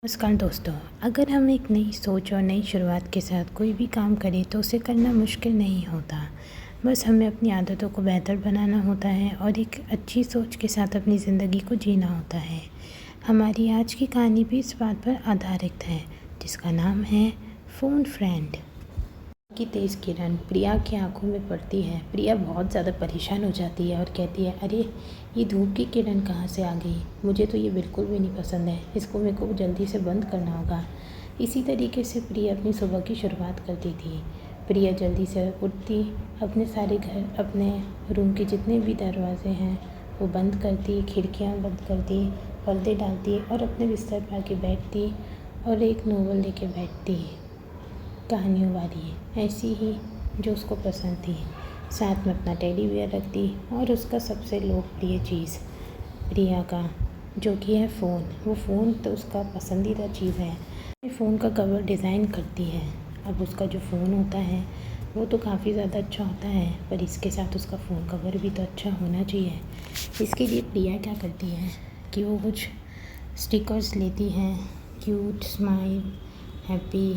नमस्कार दोस्तों। अगर हम एक नई सोच और नई शुरुआत के साथ कोई भी काम करें तो उसे करना मुश्किल नहीं होता। बस हमें अपनी आदतों को बेहतर बनाना होता है और एक अच्छी सोच के साथ अपनी ज़िंदगी को जीना होता है। हमारी आज की कहानी भी इस बात पर आधारित है, जिसका नाम है फ़ोन फ्रेंड की तेज़ किरण प्रिया की आंखों में पड़ती है। प्रिया बहुत ज़्यादा परेशान हो जाती है और कहती है, अरे ये धूप की किरण कहाँ से आ गई? मुझे तो ये बिल्कुल भी नहीं पसंद है, इसको मेरे को जल्दी से बंद करना होगा। इसी तरीके से प्रिया अपनी सुबह की शुरुआत करती थी। प्रिया जल्दी से उठती, अपने सारे घर, अपने रूम के जितने भी दरवाजे हैं वो बंद करती, खिड़कियाँ बंद करती, पर्दे डालती और अपने बिस्तर पर आके बैठती और एक नोवेल लेके बैठती, कहानियों वाली ऐसी ही जो उसको पसंद थी। साथ में अपना टेडी बियर रखती और उसका सबसे लोकप्रिय चीज़ प्रिया का, जो कि है फ़ोन। वो फ़ोन तो उसका पसंदीदा चीज़ है। फ़ोन का कवर डिज़ाइन करती है। अब उसका जो फ़ोन होता है वो तो काफ़ी ज़्यादा अच्छा होता है, पर इसके साथ उसका फ़ोन कवर भी तो अच्छा होना चाहिए। इसके लिए प्रिया क्या करती है कि वो कुछ स्टिकर्स लेती है, क्यूट, स्माइल, हैप्पी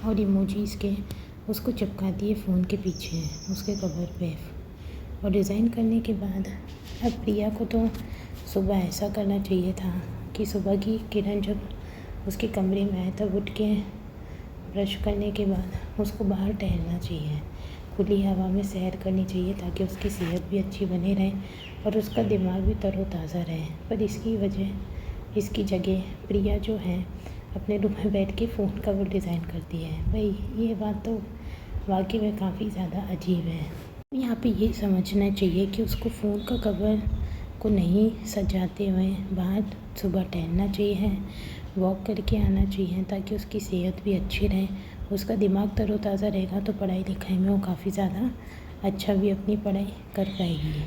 और इमोजीज़ के, उसको चिपकाती है फ़ोन के पीछे उसके कवर पे। और डिज़ाइन करने के बाद अब प्रिया को तो सुबह ऐसा करना चाहिए था कि सुबह की किरण जब उसके कमरे में आए तब उठ के ब्रश करने के बाद उसको बाहर टहलना चाहिए, खुली हवा में सैर करनी चाहिए, ताकि उसकी सेहत भी अच्छी बनी रहे और उसका दिमाग भी तरोताज़ा रहे। पर इसकी जगह प्रिया जो है अपने रूम में बैठ के फ़ोन कवर डिज़ाइन करती है। भाई ये बात तो वाकई में काफ़ी ज़्यादा अजीब है। यहाँ पे ये समझना चाहिए कि उसको फ़ोन का कवर को नहीं सजाते हुए बाहर सुबह टहलना चाहिए, वॉक करके आना चाहिए, ताकि उसकी सेहत भी अच्छी रहे, उसका दिमाग तरोताज़ा रहेगा तो पढ़ाई लिखाई में वो काफ़ी ज़्यादा अच्छा भी अपनी पढ़ाई कर पाएगी।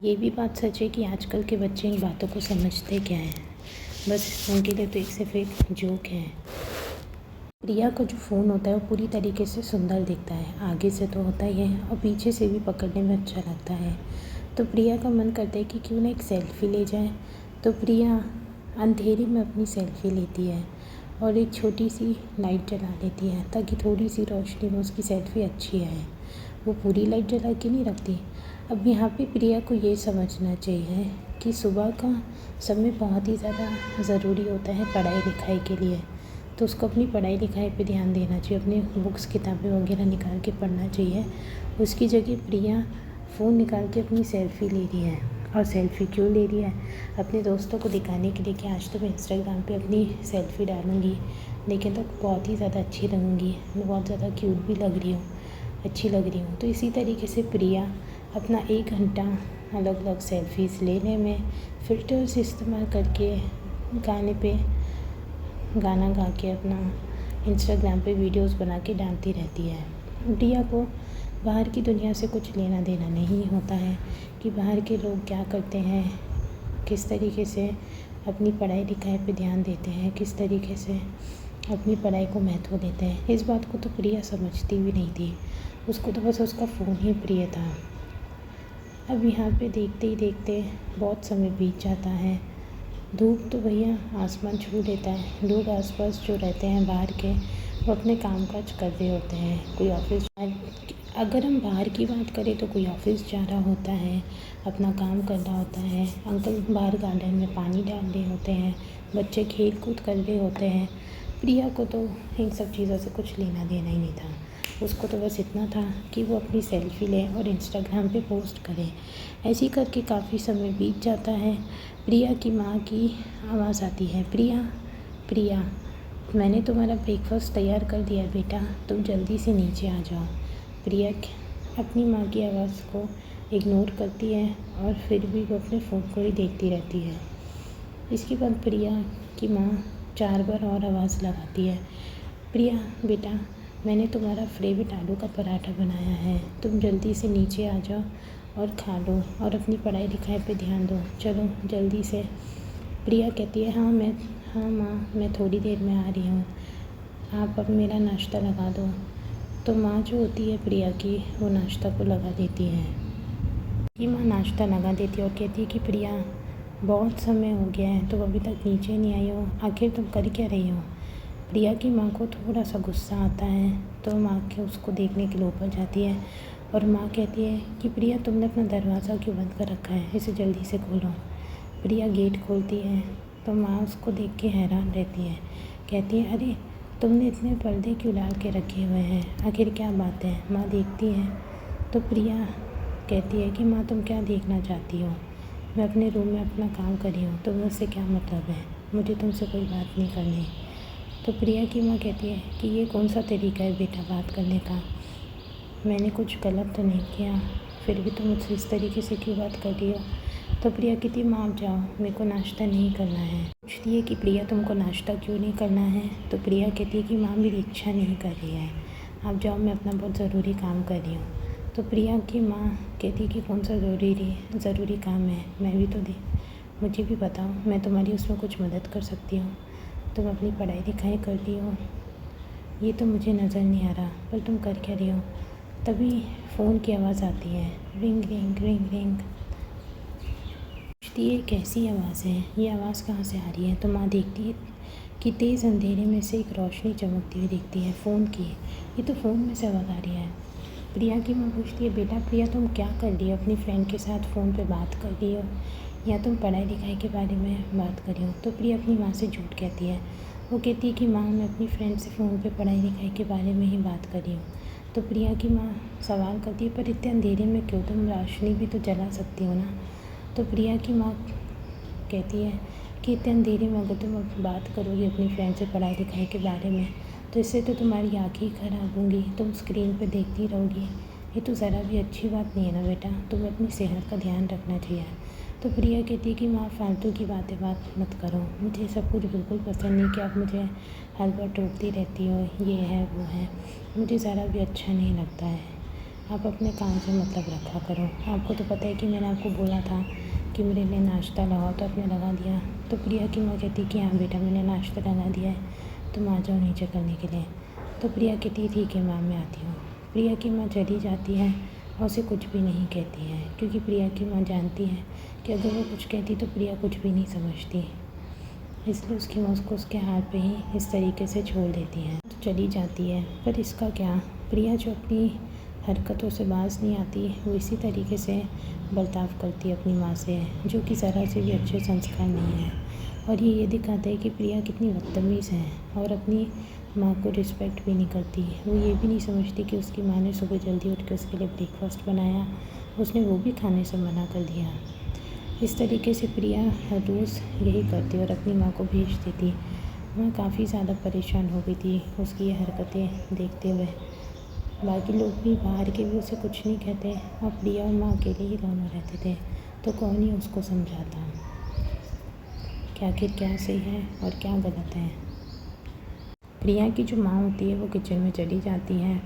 ये भी बात सच है कि आजकल के बच्चे इन बातों को समझते क्या हैं, बस उनके लिए तो एक सिर्फ एक जोक है। प्रिया का जो फ़ोन होता है वो पूरी तरीके से सुंदर दिखता है, आगे से तो होता ही है और पीछे से भी पकड़ने में अच्छा लगता है। तो प्रिया का मन करता है कि क्यों ना एक सेल्फ़ी ले जाए। तो प्रिया अंधेरे में अपनी सेल्फ़ी लेती है और एक छोटी सी लाइट जला देती है, ताकि थोड़ी सी रोशनी में उसकी सेल्फ़ी अच्छी आए। वो पूरी लाइट जला के नहीं रखती। अब यहाँ पे प्रिया को ये समझना चाहिए कि सुबह का समय बहुत ही ज़्यादा ज़रूरी होता है पढ़ाई लिखाई के लिए, तो उसको अपनी पढ़ाई लिखाई पे ध्यान देना चाहिए, अपनी बुक्स किताबें वगैरह निकाल के पढ़ना चाहिए। उसकी जगह प्रिया फ़ोन निकाल के अपनी सेल्फ़ी ले रही है। और सेल्फ़ी क्यों ले रही है? अपने दोस्तों को दिखाने के लिए कि आज तो मैं इंस्टाग्राम पे अपनी सेल्फ़ी डालूँगी, लेकिन तो बहुत ही ज़्यादा अच्छी लगूँगी, मैं बहुत ज़्यादा क्यूट भी लग रही हूँ, अच्छी लग रही हूँ। तो इसी तरीके से प्रिया अपना 1 घंटा अलग अलग सेल्फ़ीज़ लेने में फ़िल्टर्स इस्तेमाल करके गाना गा के अपना इंस्टाग्राम पे वीडियोस बना के डालती रहती है। प्रिया को बाहर की दुनिया से कुछ लेना देना नहीं होता है कि बाहर के लोग क्या करते हैं, किस तरीके से अपनी पढ़ाई लिखाई पे ध्यान देते हैं, किस तरीके से अपनी पढ़ाई को महत्व देते हैं। इस बात को तो प्रिया समझती भी नहीं थी, उसको तो बस उसका फ़ोन ही प्रिय था। अब यहाँ पे देखते ही देखते बहुत समय बीत जाता है। धूप तो भैया आसमान छू लेता है। लोग आसपास जो रहते हैं बाहर के, वो अपने कामकाज कर रहे होते हैं। कोई ऑफिस, अगर हम बाहर की बात करें तो कोई ऑफिस जा रहा होता है, अपना काम कर रहा होता है, अंकल बाहर गार्डन में पानी डाल रहे होते हैं, बच्चे खेल कूद कर रहे होते हैं। प्रिया को तो इन सब चीज़ों से कुछ लेना देना ही नहीं था। उसको तो बस इतना था कि वो अपनी सेल्फ़ी ले और इंस्टाग्राम पे पोस्ट करे। ऐसे करके काफ़ी समय बीत जाता है। प्रिया की माँ की आवाज़ आती है, प्रिया प्रिया, मैंने तुम्हारा ब्रेकफास्ट तैयार कर दिया बेटा, तुम जल्दी से नीचे आ जाओ। प्रिया अपनी माँ की आवाज़ को इग्नोर करती है और फिर भी वो अपने फ़ोन को ही देखती रहती है। इसके बाद प्रिया की माँ 4 बार और आवाज़ लगाती है, प्रिया बेटा, मैंने तुम्हारा फेवरेट आलू का पराठा बनाया है, तुम जल्दी से नीचे आ जाओ और खा लो और अपनी पढ़ाई लिखाई पे ध्यान दो, चलो जल्दी से। प्रिया कहती है, हाँ माँ, मैं थोड़ी देर में आ रही हूँ, आप अब मेरा नाश्ता लगा दो। तो माँ जो होती है प्रिया की, वो नाश्ता को लगा देती है। कि माँ नाश्ता लगा देती है और कहती है कि प्रिया बहुत समय हो गया है, तुम अभी तक नीचे नहीं आई हो, आखिर तुम कर क्या रही हो। प्रिया की माँ को थोड़ा सा गुस्सा आता है तो माँ के उसको देखने के लिए ऊपर जाती है और माँ कहती है कि प्रिया तुमने अपना दरवाज़ा क्यों बंद कर रखा है, इसे जल्दी से खोलो। प्रिया गेट खोलती है तो माँ उसको देख के हैरान रहती है, कहती है अरे तुमने इतने पर्दे क्यों डाल के रखे हुए हैं, आखिर क्या बात है। माँ देखती है तो प्रिया कहती है कि माँ तुम क्या देखना चाहती हो, मैं अपने रूम में अपना काम कर रही हूँ, तो मुझसे क्या मतलब है, मुझे तुमसे कोई बात नहीं करनी। तो प्रिया की माँ कहती है कि ये कौन सा तरीका है बेटा बात करने का, मैंने कुछ गलत तो नहीं किया, फिर भी तुम मुझसे इस तरीके से क्यों बात कर रही हो। तो प्रिया कहती माँ आप जाओ, मेरे को नाश्ता नहीं करना है। पूछती है कि प्रिया तुमको नाश्ता क्यों नहीं करना है। तो प्रिया कहती है कि माँ मेरी इच्छा नहीं कर रही है, आप जाओ, मैं अपना बहुत ज़रूरी काम कर रही हूँ। तो प्रिया की माँ कहती है कि कौन सा ज़रूरी काम है, मैं भी तो दे, मुझे भी बताओ, मैं तुम्हारी उसमें कुछ मदद कर सकती हूँ। तुम अपनी पढ़ाई लिखाई कर रही हो ये तो मुझे नज़र नहीं आ रहा, पर तुम कर क्या रही हो। तभी फ़ोन की आवाज़ आती है, रिंग रिंग रिंग रिंग। पूछती है कैसी आवाज़ है, ये आवाज़ कहाँ से आ रही है। तो माँ देखती है कि तेज़ अंधेरे में से एक रोशनी चमकती हुई दिखती है फ़ोन की, ये तो फ़ोन में से आवाज़ आ रही है। प्रिया की माँ पूछती है बेटा प्रिया तुम क्या कर रही हो, अपनी फ्रेंड के साथ फ़ोन पे बात कर रही हो या तुम पढ़ाई लिखाई के बारे में बात कर रही हो। तो प्रिया अपनी माँ से झूठ कहती है, वो कहती है कि माँ मैं अपनी फ्रेंड से फ़ोन पे पढ़ाई लिखाई के बारे में ही बात कर रही हूँ। तो प्रिया की माँ सवाल करती है पर इतने अंधेरे में क्यों, तुम रोशनी भी तो जला सकती हो ना। तो प्रिया की माँ कहती है कि इतने अंधेरे में अगर तुम बात करोगी अपनी फ्रेंड से पढ़ाई लिखाई के बारे में तो इससे तो तुम्हारी आँखें ही ख़राब होंगी, तुम स्क्रीन पे देखती रहोगी, ये तो ज़रा भी अच्छी बात नहीं है ना बेटा, तुम्हें अपनी सेहत का ध्यान रखना चाहिए। तो प्रिया कहती है कि माँ फालतू की बात मत करो, मुझे सब कुछ बिल्कुल पसंद नहीं कि आप मुझे हर बार टोकती रहती हो, ये है वो है, मुझे ज़रा भी अच्छा नहीं लगता है, आप अपने काम से मतलब रखा करो। आपको तो पता है कि मैंने आपको बोला था कि मेरे लिए नाश्ता लगाओ तो आपने लगा दिया। तो प्रिया की माँ कहती कि हाँ बेटा मैंने नाश्ता लगा दिया है, तुम आ जाओ नीचे करने के लिए। तो प्रिया कहती ठीक है माँ मैं आती हूँ। प्रिया की माँ चली जाती है और उसे कुछ भी नहीं कहती है, क्योंकि प्रिया की माँ जानती है कि अगर वो कुछ कहती तो प्रिया कुछ भी नहीं समझती, इसलिए उसकी माँ उसको उसके हाथ पे ही इस तरीके से छोड़ देती है। तो चली जाती है, पर इसका क्या, प्रिया जो अपनी हरकतों से बाज नहीं आती वो इसी तरीके से बर्ताव करती है अपनी माँ से, जो कि ज़रा से भी अच्छे संस्कार नहीं है। और ये दिखाता है कि प्रिया कितनी बदतमीज़ है और अपनी माँ को रिस्पेक्ट भी नहीं करती। वो ये भी नहीं समझती कि उसकी माँ ने सुबह जल्दी उठ के उसके लिए ब्रेकफास्ट बनाया, उसने वो भी खाने से मना कर दिया। इस तरीके से प्रिया हर रोज़ यही करती और अपनी माँ को भेज देती। माँ काफ़ी ज़्यादा परेशान हो गई थी उसकी ये हरकतें देखते हुए। बाकी लोग भी बाहर के भी उसे कुछ नहीं कहते और प्रिया और माँ अकेले ही दोनों रहते थे, तो कौन ही उसको समझाता कि आखिर क्या सही है और क्या गलत है। प्रिया की जो माँ होती है वो किचन में चली जाती है।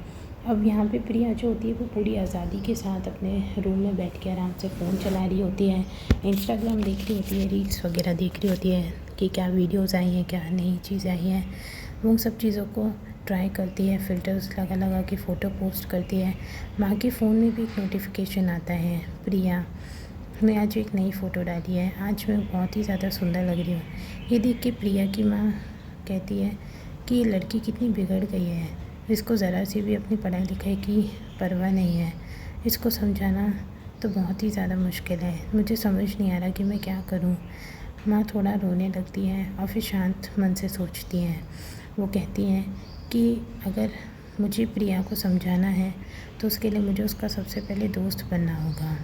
अब यहाँ पे प्रिया जो होती है वो पूरी आज़ादी के साथ अपने रूम में बैठ के आराम से फ़ोन चला रही होती है, इंस्टाग्राम देख रही होती है, रील्स वगैरह देख रही होती है कि क्या वीडियोस आई हैं, क्या नई चीज़ आई है, वो सब चीज़ों को ट्राई करती है, फ़िल्टर्स लगा लगा के फ़ोटो पोस्ट करती है। माँ के फ़ोन में भी एक नोटिफिकेशन आता है, प्रिया ने आज एक नई फ़ोटो डाली है, आज मैं बहुत ही ज़्यादा सुंदर लग रही हूँ। ये देख के प्रिया की माँ कहती है कि ये लड़की कितनी बिगड़ गई है, इसको ज़रा सी भी अपनी पढ़ाई लिखाई की परवाह नहीं है, इसको समझाना तो बहुत ही ज़्यादा मुश्किल है, मुझे समझ नहीं आ रहा कि मैं क्या करूं। माँ थोड़ा रोने लगती है और फिर शांत मन से सोचती हैं। वो कहती हैं कि अगर मुझे प्रिया को समझाना है तो उसके लिए मुझे उसका सबसे पहले दोस्त बनना होगा।